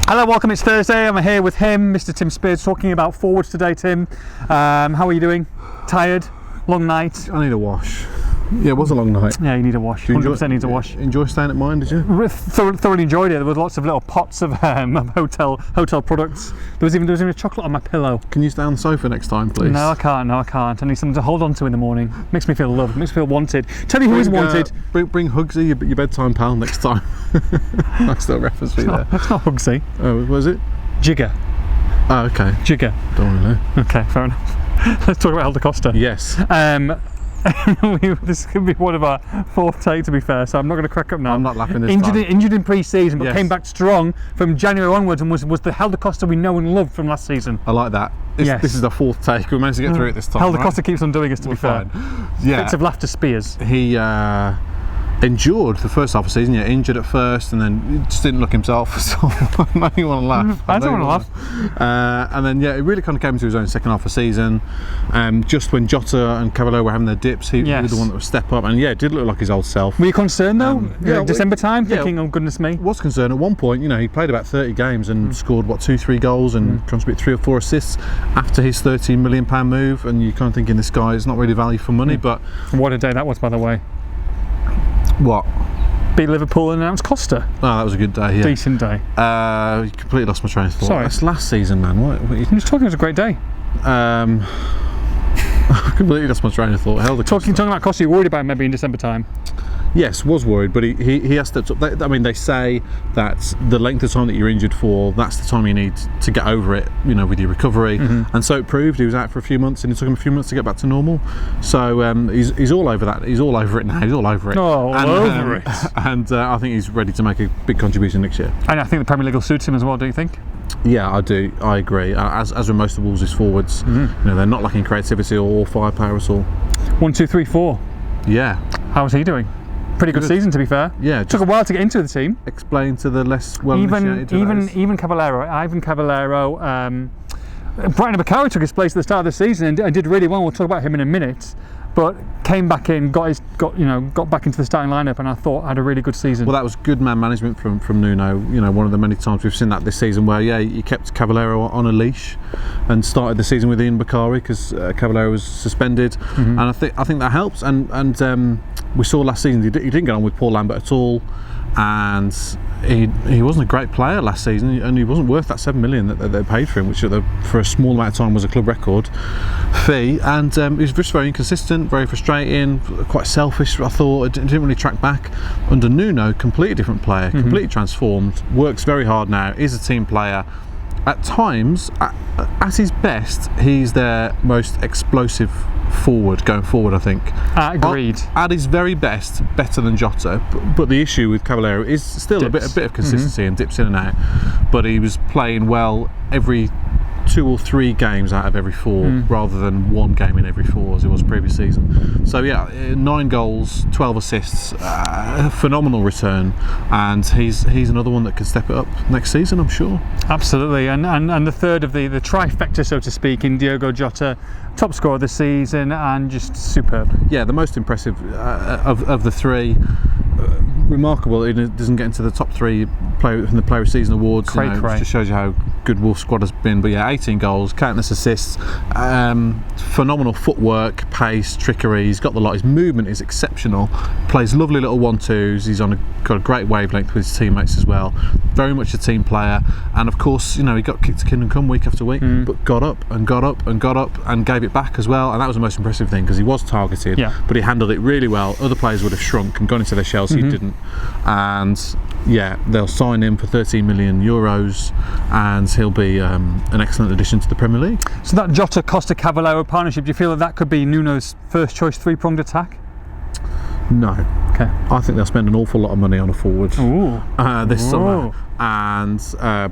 Hello, welcome. It's Thursday. I'm here with him, Mr. Tim Spiers, talking about forwards today. Tim, how are you doing? Tired? Long night? I need a wash. Yeah, it was a long night. Yeah, you need a wash. 100% needs a wash. Enjoy staying at mine, did you? Thoroughly enjoyed it. There was lots of little pots of hotel products. There was even a chocolate on my pillow. Can you stay on the sofa next time, please? No, I can't. I need something to hold on to in the morning. Makes me feel loved. Makes me feel wanted. Tell me who is wanted. Bring Hugsy, your bedtime pal, next time. Nice little reference for you there. That's not Hugsy. Oh, was it? Jigger. Oh, okay. Jigger. Don't want to know. Okay, fair enough. Let's talk about Helder Costa. Yes. This could be one of our fourth take, to be fair, so I'm not going to crack up now. I'm not laughing this time. Injured in pre-season, but Yes. came back strong from January onwards and was the Helder Costa we know and love from last season. I like that. This is the fourth take. We managed to get through it this time. Helder Costa keeps on doing us, to be fair. Yeah. Fits of laughter Spiers. He endured the first half of the season. Yeah, injured at first, and then he just didn't look himself. So I know you want to laugh. I don't want to laugh. And then it really kind of came into his own second half of the season. Just when Jota and Cavallero were having their dips, he was the one that would step up, and it did look like his old self. Were you concerned though? December time, thinking, oh goodness me. Was concerned at one point. He played about 30 games and scored 2-3 goals and contributed 3 or 4 assists after his £13 million move, and you're kind of thinking this guy is not really value for money. But what a day that was, by the way. What? Beat Liverpool and announced Costa. Oh, that was a good day. Yeah. Decent day. You completely lost my train of thought. Sorry. That's last season, man. What I'm just talking. It was a great day. I completely lost my train of thought. Talking about Costa, you worried about him maybe in December time? Yes, was worried, but he has to. They say that the length of time that you're injured for, that's the time you need to get over it, with your recovery. And so it proved. He was out for a few months, and it took him a few months to get back to normal. So he's all over that. He's all over it now. He's all over it. Over it. And I think he's ready to make a big contribution next year. And I think the Premier League will suit him as well. Do you think? Yeah, I do. I agree. As with most of Wolves' forwards, they're not lacking creativity or firepower at all. 1, 2, 3, 4. Yeah. How was he doing? Pretty good season, to be fair. Yeah. Took a while to get into the team. Explain to the less well-initiated. Even Cavallero, Ivan Cavallero, Brighton Bakary took his place at the start of the season and did really well. We'll talk about him in a minute. But came back in, got back into the starting lineup, and I thought had a really good season. Well, that was good man management from Nuno. One of the many times we've seen that this season, where he kept Cavallero on a leash, and started the season with Ian Bakary because Cavallero was suspended, and I think that helps. And we saw last season he didn't get on with Paul Lambert at all, and he wasn't a great player last season, and he wasn't worth that $7 million that they paid for him, which for a small amount of time was a club record fee. And he was just very inconsistent, very frustrating, quite selfish. I thought it didn't really track back. Under Nuno, completely different player, completely transformed. Works very hard now. Is a team player. At times, at his best, he's their most explosive forward going forward, I think. Agreed. At his very best, better than Jota. But the issue with Cavallero is still a bit of consistency and dips in and out. But he was playing well every 2 or 3 games out of every 4 rather than 1 game in every 4 as it was previous season. So 9 goals, 12 assists, phenomenal return, and he's another one that could step it up next season, I'm sure. Absolutely, and the third of the trifecta, so to speak, in Diogo Jota, top scorer of the season and just superb. Yeah, the most impressive of the 3. Remarkable it doesn't get into the top 3 from the Player of Season awards. It just shows you how good Wolves squad has been. But 18 goals, countless assists, phenomenal footwork, pace, trickery. He's got the lot. His movement is exceptional. Plays lovely little 1-2s. He's got a great wavelength with his teammates as well. Very much a team player. And of course, he got kicked to kingdom come week after week, but got up and gave it back as well. And that was the most impressive thing, because he was targeted, but he handled it really well. Other players would have shrunk and gone into their shells. He didn't. And they'll sign him for €13 million, and he'll be an excellent addition to the Premier League. So that Jota Costa Cavallero partnership, do you feel that could be Nuno's first choice 3-pronged attack? No. Okay. I think they'll spend an awful lot of money on a forward this summer. And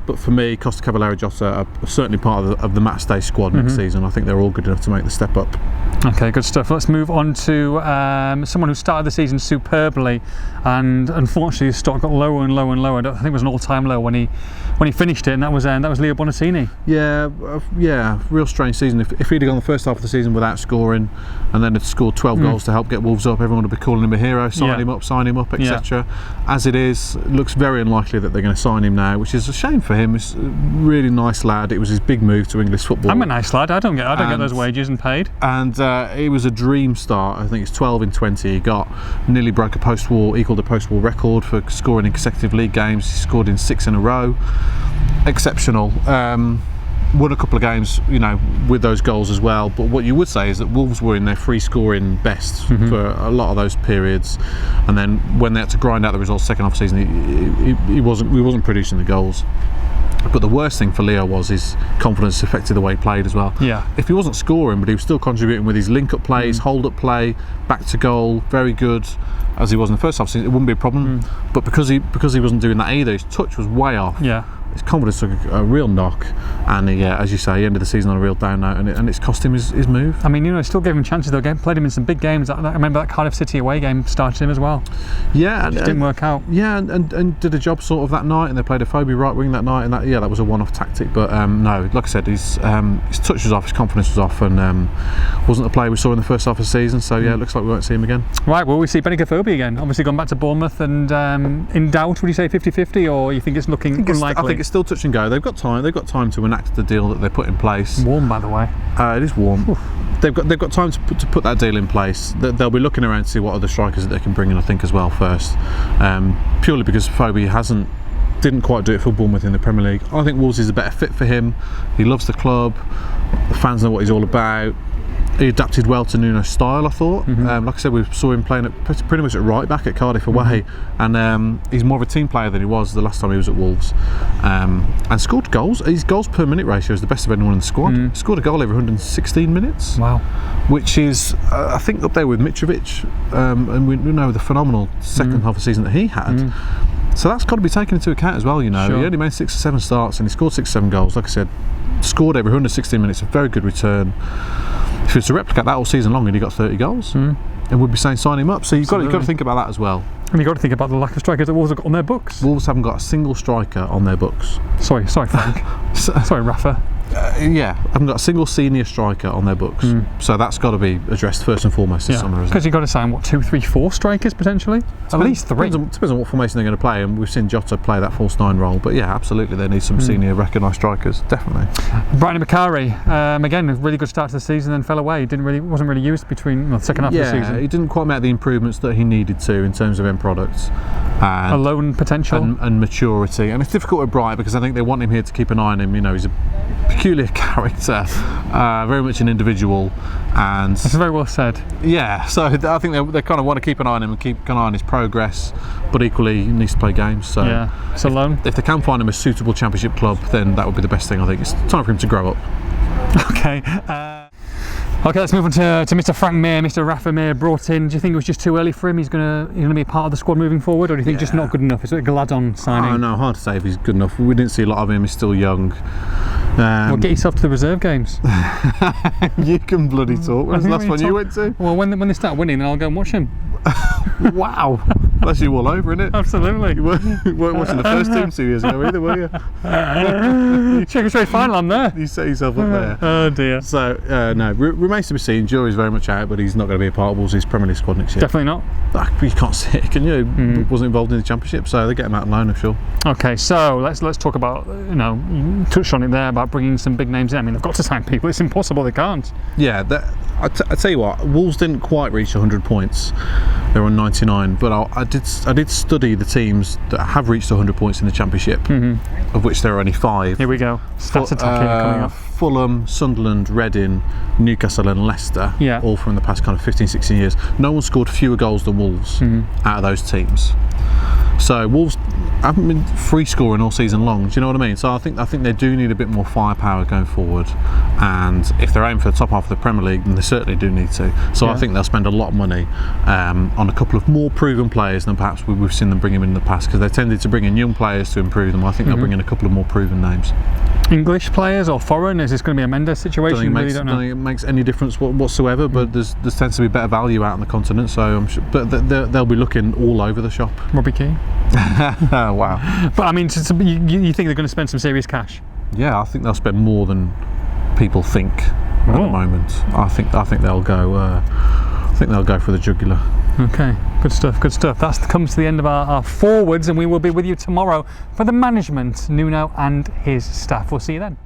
but for me, Costa Cavallero, Jota are certainly part of the match day squad next season. I think they're all good enough to make the step up. Okay, good stuff. Let's move on to someone who started the season superbly, and unfortunately his stock got lower and lower and lower. I think it was an all-time low when he finished it, and that was Leo Bonaccini. Yeah, real strange season. If he'd have gone the first half of the season without scoring, and then had scored 12 goals to help get Wolves up, everyone would be calling him a hero, sign him up, etc. As it is, it looks very unlikely that they're going to sign sign him now, which is a shame for him. He's a really nice lad. It was his big move to English football. I'm a nice lad. I don't get those wages and paid. And it was a dream start. I think it's 12 in 20. He nearly broke equaled a post-war record for scoring in consecutive league games. He scored in 6 in a row. Exceptional. Won a couple of games, with those goals as well. But what you would say is that Wolves were in their free scoring best for a lot of those periods, and then when they had to grind out the results second half of the season, he wasn't producing the goals. But the worst thing for Leo was his confidence affected the way he played as well. Yeah. If he wasn't scoring, but he was still contributing with his link-up play, his hold-up play, back to goal, very good, as he was in the first half season, it wouldn't be a problem. But because he wasn't doing that either, his touch was way off. Yeah. His confidence took a real knock, and as you say, he ended the season on a real down note, and it's cost him his move. I mean, it still gave him chances though. Played him in some big games. I remember that Cardiff City away game started him as well. Yeah, it didn't work out. Yeah, and did a job sort of that night, and they played a Phobie right wing that night, and that was a one-off tactic. But no, like I said, his touch was off, his confidence was off, and wasn't the player we saw in the first half of the season. So it looks like we won't see him again. Right, will we see Benica Phobie again? Obviously gone back to Bournemouth, and in doubt, would you say 50-50, or you think it's looking unlikely? I think it's still touch and go. They've got time to enact the deal that they put in place. Warm, by the way. It is warm. Oof. They've got time to put that deal in place. They'll be looking around to see what other strikers that they can bring in, I think, as well first. Purely because Phobie didn't quite do it for Bournemouth in the Premier League. I think Wolves is a better fit for him. He loves the club. The fans know what he's all about. He adapted well to Nuno's style, I thought. Like I said, we saw him playing pretty much at right back at Cardiff away, and he's more of a team player than he was the last time he was at Wolves, and scored goals. His goals per minute ratio is the best of anyone in the squad. Scored a goal every 116 minutes. Wow. Which is, I think, up there with Mitrovic, and we know the phenomenal second half of the season that he had. So that's got to be taken into account as well. Sure. He only made 6 or 7 starts, and he scored 6 or 7 goals. Like I said, scored every 116 minutes, a very good return. If he was to replicate that all season long and he got 30 goals, and we'd be saying sign him up. So you've got to think about that as well. And you've got to think about the lack of strikers that Wolves have got on their books. Wolves haven't got a single striker on their books. Sorry Frank. Sorry Rafa. Haven't got a single senior striker on their books. So that's got to be addressed first and foremost this summer. Because you've got to sign 2, 3, 4 strikers potentially. At least 3. Depends on what formation they're going to play, and we've seen Jota play that false 9 role. But yeah, absolutely, they need some senior recognised strikers, definitely. Brian Macari, again, a really good start to the season, then fell away. Wasn't really used between the second half of the season. He didn't quite make the improvements that he needed to in terms of end products. Alone potential and maturity, and it's difficult with Bright because I think they want him here to keep an eye on him. He's a peculiar character, very much an individual, and that's very well said. Yeah, so I think they kind of want to keep an eye on him and keep an eye on his progress, but equally he needs to play games. So yeah, it's alone. If they can find him a suitable Championship club, then that would be the best thing. I think it's time for him to grow up. Okay. Okay, let's move on to Mr. Frank Mir, Mr. Rafa Mir brought in. Do you think it was just too early for him? He's gonna be a part of the squad moving forward, or do you think just not good enough? It's a Gladon signing. Oh no, hard to say if he's good enough. We didn't see a lot of him. He's still young. Well, get yourself to the reserve games. You can bloody talk. When's the last one you went to? Well, when they start winning, then I'll go and watch him. Wow, that's you all over, isn't it? Absolutely. You weren't watching the first team 2 years ago either, were you? Check straight final, I'm there. You set yourself up there. Oh dear. So no, remains to be seen. Jury's very much out, but he's not going to be a part of Wolves' Premier League squad next year. Definitely not. You can't see it, can you? Wasn't involved in the Championship, so they get him out on loan, I'm sure. Okay, so let's talk about, you touched on it there about bringing some big names in. I mean, they've got to sign people. It's impossible they can't. Yeah, I tell you what, Wolves didn't quite reach 100 points. They're on 99, but I did study the teams that have reached 100 points in the Championship, of which there are only 5. Here we go. Stats attacking coming up. Fulham, Sunderland, Reading, Newcastle and Leicester, all from the past kind of 15-16 years. No one scored fewer goals than Wolves out of those teams. So Wolves haven't been free scoring all season long. Do you know what I mean? So I think they do need a bit more firepower going forward. And if they're aiming for the top half of the Premier League, then they certainly do need to. So I think they'll spend a lot of money on a couple of more proven players than perhaps we've seen them bring in the past, because they tended to bring in young players to improve them. I think they'll bring in a couple of more proven names. English players or foreign? Is this going to be a Mendes situation? I don't think it makes any difference whatsoever, but there tends to be better value out on the continent, so I'm sure, but they'll be looking all over the shop. Robbie Keane. Oh, wow. But I mean, you think they're going to spend some serious cash? Yeah, I think they'll spend more than people think at the moment. I think they'll go. I think they'll go for the jugular. Okay, good stuff, good stuff. That comes to the end of our forwards, and we will be with you tomorrow for the management, Nuno and his staff. We'll see you then.